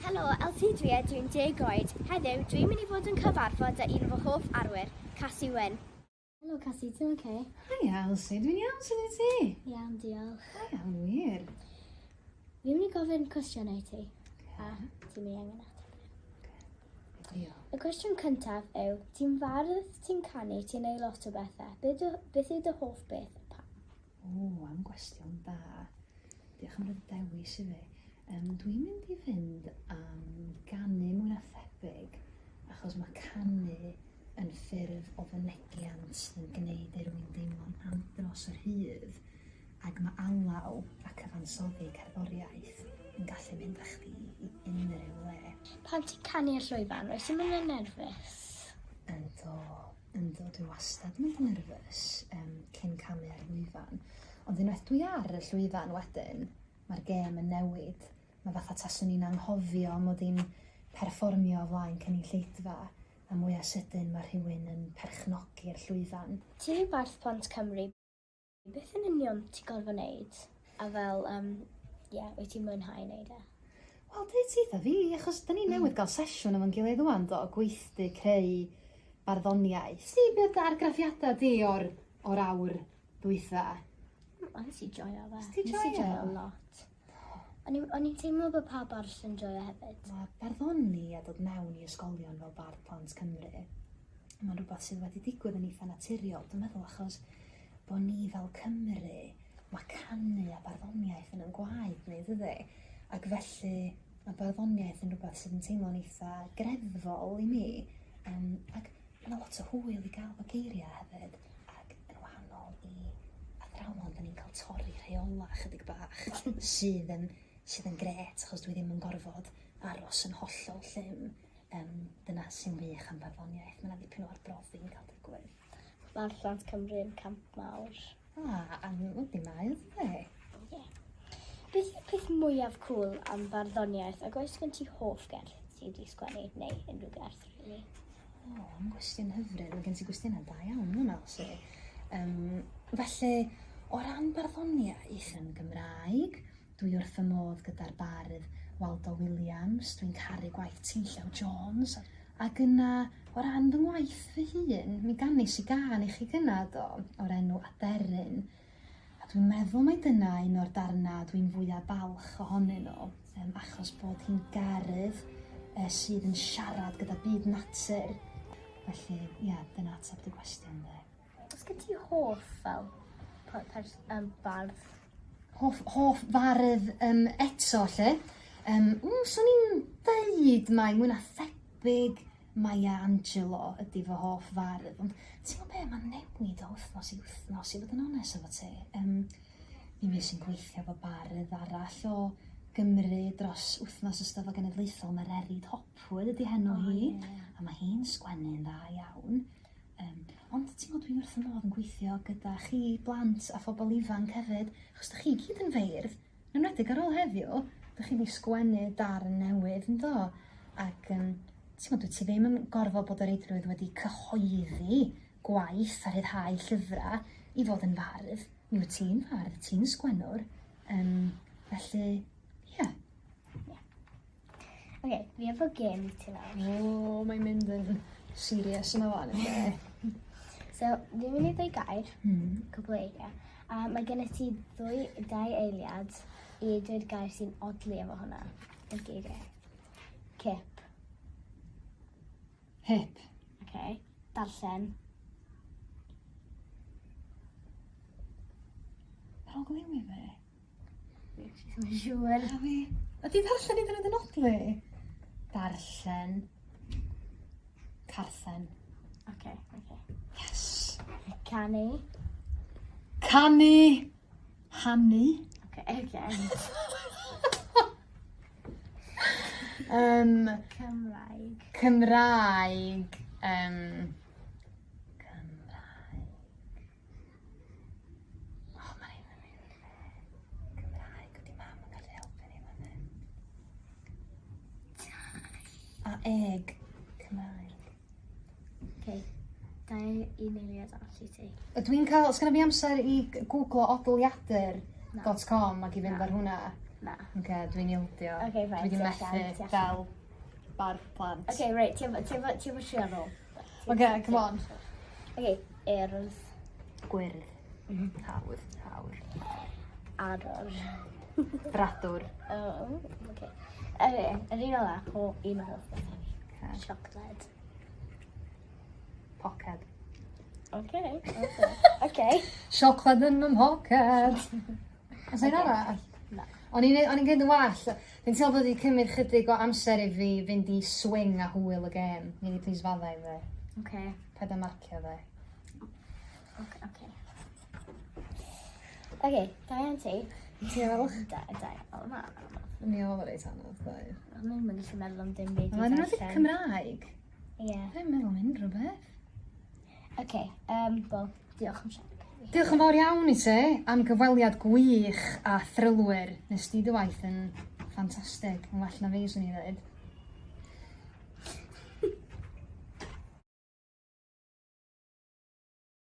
Helo, Elsi dwi'n 10 oed. Heddiw, dwi'n mynd I fod yn cyfarfod â un o fy hoff arwyr, Casi. Helo Casi, ti'n okay? Hi Elsi, dwi'n iawn sy'n i ti? Iawn, diolch. Iawn, wir. Fi'n mynd I gofyn cwestiwn I ti, a ti'n mynd I angen ateb. Y cwestiwn cyntaf yw, ti'n fardd, ti'n canu, ti'n neud lot o bethau. Beth yw dy hoff beth a pam? Am gwestiwn da. Diolch am roed dewis I fi. Dwi'n mynd I fynd am ganu mwy na thebyg, achos mae canu yn ffurf o fynegiant yn gwneud I rywun deimlo'n andros o rhydd, ac mae alaw a cyfansoddi cerddoriaeth yn gallu mynd â chdi I unrhyw le. Pan ti'n canu'r llwyfan, rwyt ti'n mynd yn nerfus? Ynddo, dwi wastad yn mynd yn nerfus cyn canu'r llwyfan. Ond unwaith dwi ar y llwyfan wedyn, mae'r gêm yn newid. Mae fatha taswn i'n anghofio mod i'n perfformio o flaen cynulleidfa, a mwy a sydyn mae rhywun yn perchnogi'r llwyfan. Ti barth plant Cymru, beth yn union ti'n gorfod wneud? A fel, wyt ti'n mwynhau wneud e? Wel, dweud sydd â fi, achos da ni newydd gael sesiwn efo'n gilydd wan do, gweithdy creu barddoniaeth. Ti, beth argraffiadau di o'r awr dwytha? Nes I joio fe. Nes ti joio? Lot. O'n i'n teimlo bod pawb arall yn joio hefyd. Mae barddoni a dod mewn I ysgolion fel Bardd Plant Cymru. Mae'n rhywbeth sydd wedi digwydd yn eitha naturiol. Dwi'n meddwl achos bod ni fel Cymru, mae canu a barddoniaeth yn gwaed neu dydy. Ac felly mae barddoniaeth yn rhywbeth sydd yn teimlo'n eitha greddfol I mi. Ac mae lot o hwyl I gael o geiriau hefyd. Ac yn wahanol I athrawon, da ni'n cael torri rheola chydig bach sydd yn gret, achos dwi ddim yn gorfod aros yn hollol llym. Dyna sy'n wych am barddoniaeth. Mae'n ddipyn o arbrofi yn cael digwydd. Mae'r Plant Cymru yn camp mawr. Ydy mae, ydy. Beth yw'r peth mwyaf cwl am barddoniaeth, ac oes gen ti hoff gerdd ti wedi sgwennu neu unrhyw gerdd rili? Am gwestiwn hyfryd, mae gen ti gwestiynau da iawn yn Elsi. Felly, o ran barddoniaeth yn Gymraeg, dwi wrth fy modd gyda'r bardd Waldo Williams, dwi'n caru gwaith T-Llew Jones, ac yna, o ran fy ngwaith fy hun, mi ganis I gan I chi gynnad o'r enw Aderyn. A dwi'n meddwl mai dyna un o'r darna dwi'n fwyaf balch ohonyn nhw, achos bod hi'n gardd sydd yn siarad gyda byd natur. Felly, dyna ateb dy gwestiwn de. Os gen ti hoff fel bardd? Hoff fardd eto, lle. Swn i'n dweud mai mwy na thebyg Maya Angelou ydy fy hoff fardd. Ond ti'n gwybod be, mae'n newid o wythnos I wythnos I fod yn onest efo ti. Mi sy'n gweithio efo bardd arall o Gymru dros wythnos Eisteddfod Genedlaethol, mae'r Erid Hopwood ydy henw hi. A mae hi'n sgwennu'n dda iawn. Ond ti'n gwybod dwi'n wrth fy modd yn gweithio gyda chi blant a phobl ifanc hefyd, achos da chi gyd yn feirdd, yn enwedig ar ôl heddiw, da chi wedi sgwennu darn newydd yn do. Ac ti'n gwybod, dwi ti ddim yn gorfod bod yr eidrwydd wedi cyhoeddi gwaith a rhyddhau llyfrau I fod yn fardd. Mi wyt ti'n fardd, ti'n sgwennwr. Felly, ie. Oce, fi efo gêm I ti nawr. Mae'n mynd yn serious yma fan, ynddo. So, fi'n mynd I ddweud gair, cwbl o eiriau, a mae gennych ti dau eiliad I dweud gair sy'n odli efo hwnna. Y geiriau. Cip. Hip. Oce. Darllen. Ar ôl glewi fe? Dwi'n siŵr. Ydy darllen I ddyn nhw'n odli? Darllen. Carthen. Oce. Yes. Canu. Canu. Hanu. Oce. Cymraeg. Cymraeg. Mae'n ein yn mynd fe. Cymraeg, ydy mam yn gallu helpu ni fan hyn. A eg. Cymraeg. Oce. Dau un eiliad all I ti. Dwi'n cael, os gyda fi amser I googlo odliadur.com ac I fynd ar hwnna. Na. Oce, dwi'n ildio. Oce, fine, Dwi wedi ti methu allan, ti fel barf plant. Oce, reit, ti'n fod siarad ôl. Oce, come on. Oce, urdd. Gwyrdd. Hawdd. Arwr. Bradwr. Oce. Yr un ola, o un o'r hoff bethau fi. Oce. Siocled. Poced. Oce. Siocled yn ym mhoced. Os ein arall? Na. O'n i'n gwneud yn well. Fi'n teimlo bod wedi cymryd chydig o amser i fi fynd i swing a hwyl y gêm. Ni wedi plis faddau fe. Oce. Paid a marcio fe. Oce. Oce, da iawn ti. Ti fel? Da. O, na. Ni oedd reit anodd, dweud. O'n i'n mynd i meddwl am dim byd. Mae'n rhaid i Cymraeg. Ie. Dwi'n meddwl am unrhyw beth. Oce, wel, diolch am siarad. Diolch yn fawr iawn i ti am gyfweliad gwych a thrylwyr. Nes di dy waith yn ffantastig. Yn well na fi, swn i ddweud.